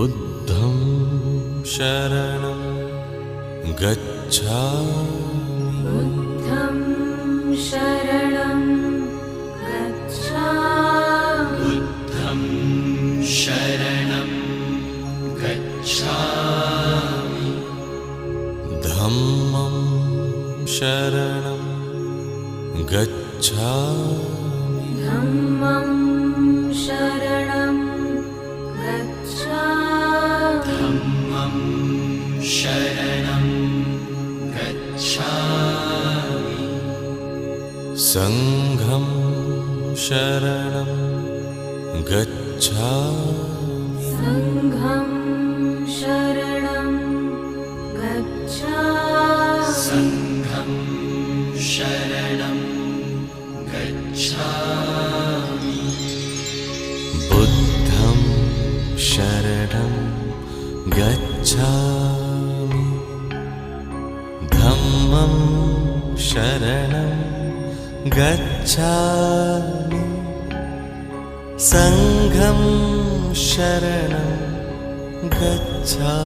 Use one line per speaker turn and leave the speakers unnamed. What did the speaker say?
बुद्धं शरणं गच्छामि।
बुद्धं शरणं गच्छामि।
बुद्धं शरणं गच्छामि।
धम्मं शरणं गच्छामि।
धम्मं शरणं गच्छामि।
धम्मं शरणं गच्छामि।
संघं शरणं गच्छामि।
संघं शरणं गच्छामि।
संघं शरणं गच्छामि।
बुद्धं शरणं गच्छामि। धम्मं शरणं गच्छामि। संघं शरणं गच्छामि।